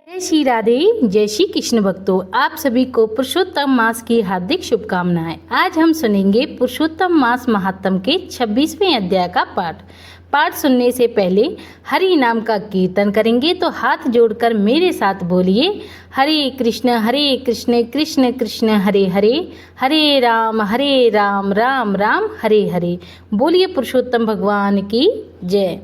जय श्री राधे, जय श्री कृष्ण भक्तों। आप सभी को पुरुषोत्तम मास की हार्दिक शुभकामनाएं। आज हम सुनेंगे पुरुषोत्तम मास महात्म के 26वें अध्याय का पाठ सुनने से पहले हरि नाम का कीर्तन करेंगे, तो हाथ जोड़कर मेरे साथ बोलिए, हरे कृष्ण कृष्ण कृष्ण हरे हरे, हरे राम राम राम हरे हरे। बोलिए पुरुषोत्तम भगवान की जय।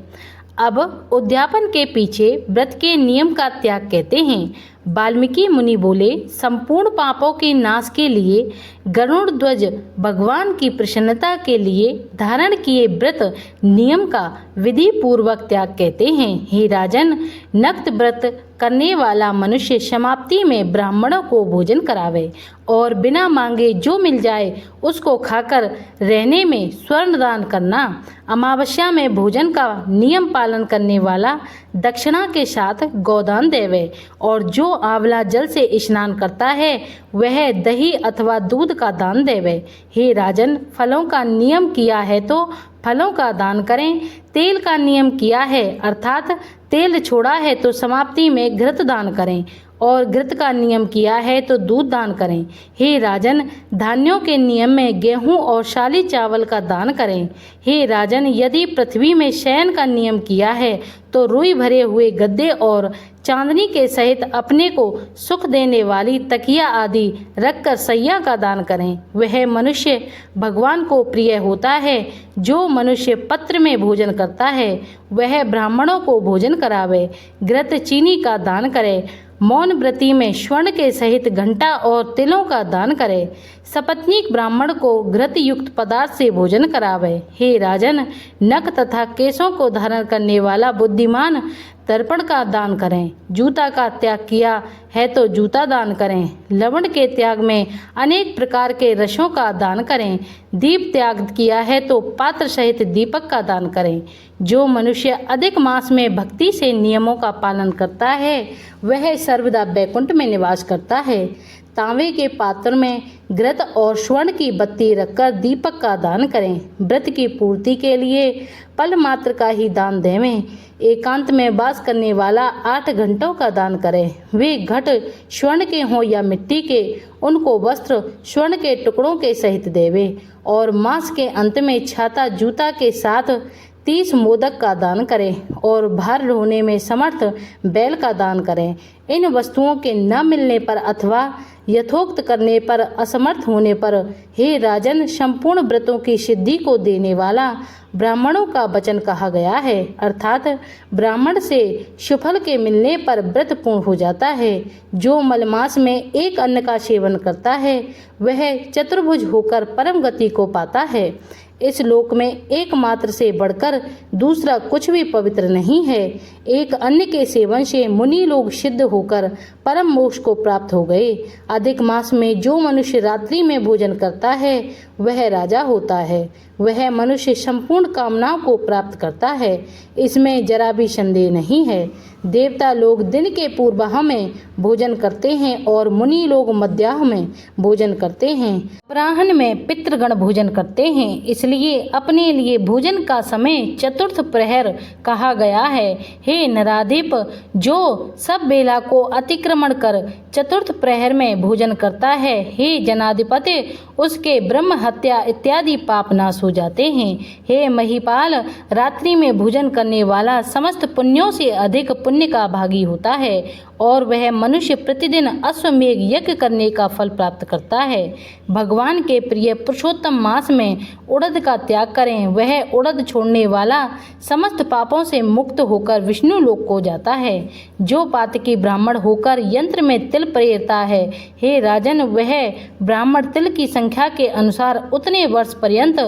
अब उद्यापन के पीछे व्रत के नियम का त्याग कहते हैं। वाल्मीकि मुनि बोले, संपूर्ण पापों के नाश के लिए गरुड़ ध्वज भगवान की प्रसन्नता के लिए धारण किए व्रत नियम का विधि पूर्वक त्याग कहते हैं। हे राजन, नक्त व्रत करने वाला मनुष्य समाप्ति में ब्राह्मणों को भोजन करावे और बिना मांगे जो मिल जाए उसको खाकर रहने में स्वर्ण दान करना। अमावस्या में भोजन का नियम पालन करने वाला दक्षिणा के साथ गोदान देवे और जो आंवला जल से स्नान करता है वह दही अथवा दूध का दान देवे। हे राजन, फलों का नियम किया है तो फलों का दान करें। तेल का नियम किया है अर्थात तेल छोड़ा है तो समाप्ति में घृत दान करें और घृत का नियम किया है तो दूध दान करें। हे राजन, धान्यों के नियम में गेहूं और शाली चावल का दान करें। हे राजन, यदि पृथ्वी में शयन का नियम किया है तो रुई भरे हुए गद्दे और चांदनी के सहित अपने को सुख देने वाली तकिया आदि रखकर सैया का दान करें। वह मनुष्य भगवान को प्रिय होता है। जो मनुष्य पत्र में भोजन करता है वह ब्राह्मणों को भोजन करावे। घृत चीनी का दान करे। मौन व्रती में स्वर्ण के सहित घंटा और तिलों का दान करे। सपत्नीक ब्राह्मण को घृत युक्त पदार्थ से भोजन करावे। हे राजन, नख तथा केशों को धारण करने वाला बुद्धिमान दर्पण का दान करें। जूता का त्याग किया है तो जूता दान करें। लवण के त्याग में अनेक प्रकार के रसों का दान करें। दीप त्याग किया है तो पात्र सहित दीपक का दान करें। जो मनुष्य अधिक मास में भक्ति से नियमों का पालन करता है वह सर्वदा बैकुंठ में निवास करता है। तांबे के पात्र में घृत और स्वर्ण की बत्ती रखकर दीपक का दान करें। व्रत की पूर्ति के लिए पल मात्र का ही दान देवें। एकांत में वास करने वाला 8 घंटों का दान करें। वे घट स्वर्ण के हों या मिट्टी के, उनको वस्त्र स्वर्ण के टुकड़ों के सहित देवे और मास के अंत में छाता जूता के साथ 30 मोदक का दान करें और भार ढोने में समर्थ बैल का दान करें। इन वस्तुओं के न मिलने पर अथवा यथोक्त करने पर असमर्थ होने पर, हे राजन, संपूर्ण व्रतों की सिद्धि को देने वाला ब्राह्मणों का वचन कहा गया है, अर्थात ब्राह्मण से सुफल के मिलने पर व्रत पूर्ण हो जाता है। जो मलमास में एक अन्न का सेवन करता है वह चतुर्भुज होकर परम गति को पाता है। इस लोक में एकमात्र से बढ़कर दूसरा कुछ भी पवित्र नहीं है। एक अन्न के सेवन से मुनि लोग सिद्ध होकर परम मोक्ष को प्राप्त हो गए। अधिक मास में जो मनुष्य रात्रि में भोजन करता है वह राजा होता है। वह मनुष्य संपूर्ण कामनाओं को प्राप्त करता है, इसमें जरा भी संदेह नहीं है। देवता लोग दिन के पूर्वाह में भोजन करते हैं और मुनि लोग मध्याह्न में भोजन करते हैं। अपराह्न में पितृगण भोजन करते हैं, इसलिए अपने लिए भोजन का समय चतुर्थ प्रहर कहा गया है। हे नराधिप, जो सब बेला को अतिक्रमण कर चतुर्थ प्रहर में भोजन करता है, हे जनाधिपति, उसके ब्रह्म हत्या इत्यादि पाप नाश हो जाते हैं। हे महिपाल, रात्रि में भोजन करने वाला समस्त पुण्यों से अधिक पुण्य का भागी होता है और वह मनुष्य प्रतिदिन अश्वमेघ यज्ञ करने का फल प्राप्त करता है। भगवान के प्रिय पुरुषोत्तम मास में उड़द का त्याग करें। वह उड़द छोड़ने वाला समस्त पापों से मुक्त होकर विष्णु लोक को जाता है। जो पातकी ब्राह्मण होकर यंत्र में तिल प्रेरता है, हे राजन, वह ब्राह्मण तिल की संख्या के अनुसार उतने वर्ष पर्यंत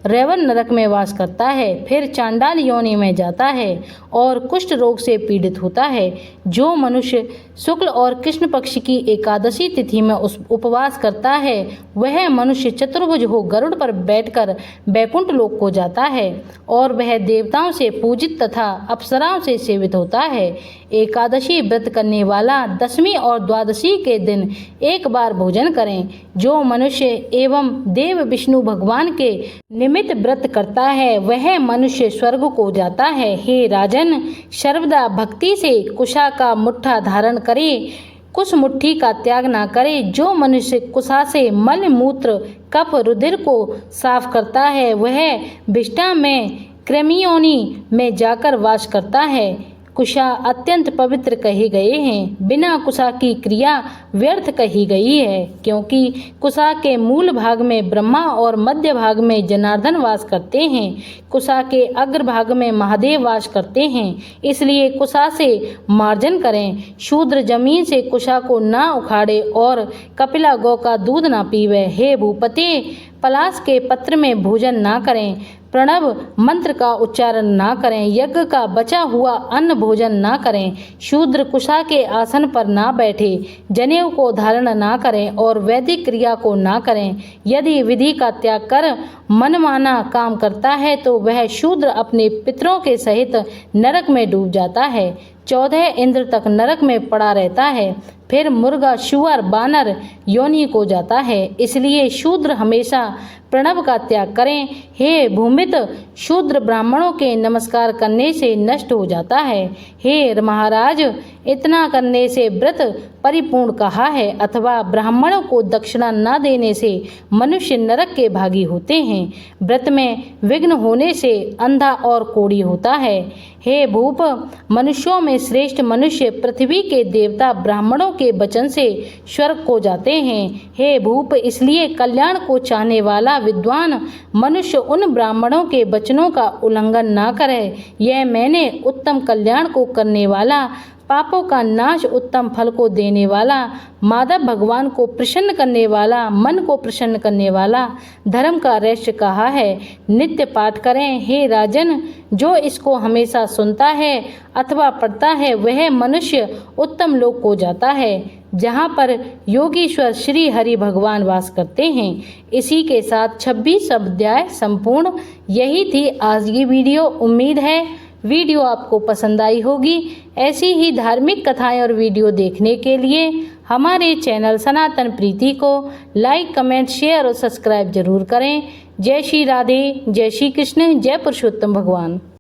रेवन नरक में वास करता है, फिर चांडाल योनि में जाता है और कुष्ठ रोग से पीड़ित होता है। जो मनुष्य शुक्ल और कृष्ण पक्ष की एकादशी तिथि में उपवास करता है वह मनुष्य चतुर्भुज हो गरुड़ पर बैठकर बैकुंठ लोक को जाता है और वह देवताओं से पूजित तथा अप्सराओं से सेवित होता है। एकादशी व्रत करने वाला दशमी और द्वादशी के दिन एक बार भोजन करें। जो मनुष्य एवं देव विष्णु भगवान के नियमित व्रत करता है वह मनुष्य स्वर्ग को जाता है। हे राजन, सर्वदा भक्ति से कुशा का मुट्ठा धारण करे, कुश मुट्ठी का त्याग ना करे। जो मनुष्य कुशा से मल मूत्र कफ रुधिर को साफ करता है वह विष्ठा में कृमियोनि में जाकर वास करता है। कुशा अत्यंत पवित्र कहे गए हैं, बिना कुशा की क्रिया व्यर्थ कही गई है, क्योंकि कुशा के मूल भाग में ब्रह्मा और मध्य भाग में जनार्दन वास करते हैं। कुशा के अग्र भाग में महादेव वास करते हैं, इसलिए कुशा से मार्जन करें। शूद्र जमीन से कुशा को ना उखाड़े और कपिला गौ का दूध ना पीवे। हे भूपते, पलाश के पत्र में भोजन ना करें, प्रणव मंत्र का उच्चारण ना करें, यज्ञ का बचा हुआ अन्न भोजन ना करें, शूद्र कुशा के आसन पर ना बैठे, जनेऊ को धारण ना करें और वैदिक क्रिया को ना करें। यदि विधि का त्याग कर मनमाना काम करता है तो वह शूद्र अपने पितरों के सहित नरक में डूब जाता है। 14 इंद्र तक नरक में पड़ा रहता है, फिर मुर्गा, शुअर, बानर योनि को जाता है। इसलिए शूद्र हमेशा प्रणव का त्याग करें। हे भूमित, शूद्र ब्राह्मणों के नमस्कार करने से नष्ट हो जाता है। हे महाराज, इतना करने से व्रत परिपूर्ण कहा है, अथवा ब्राह्मणों को दक्षिणा न देने से मनुष्य नरक के भागी होते हैं। व्रत में विघ्न होने से अंधा और कोढ़ी होता है। हे भूप, मनुष्यों में श्रेष्ठ मनुष्य पृथ्वी के देवता ब्राह्मणों के वचन से स्वर्ग को जाते हैं। हे भूप, इसलिए कल्याण को चाहने वाला विद्वान मनुष्य उन ब्राह्मणों के वचनों का उल्लंघन ना करे। यह मैंने उत्तम कल्याण को करने वाला, पापों का नाश, उत्तम फल को देने वाला, माधव भगवान को प्रसन्न करने वाला, मन को प्रसन्न करने वाला धर्म का रहस्य कहा है। नित्य पाठ करें। हे राजन, जो इसको हमेशा सुनता है अथवा पढ़ता है वह मनुष्य उत्तम लोक को जाता है, जहाँ पर योगीश्वर श्री हरि भगवान वास करते हैं। इसी के साथ 26 अध्याय संपूर्ण। यही थी आज की वीडियो। उम्मीद है वीडियो आपको पसंद आई होगी। ऐसी ही धार्मिक कथाएं और वीडियो देखने के लिए हमारे चैनल सनातन प्रीति को लाइक, कमेंट, शेयर और सब्सक्राइब जरूर करें। जय श्री राधे, जय श्री कृष्ण, जय पुरुषोत्तम भगवान।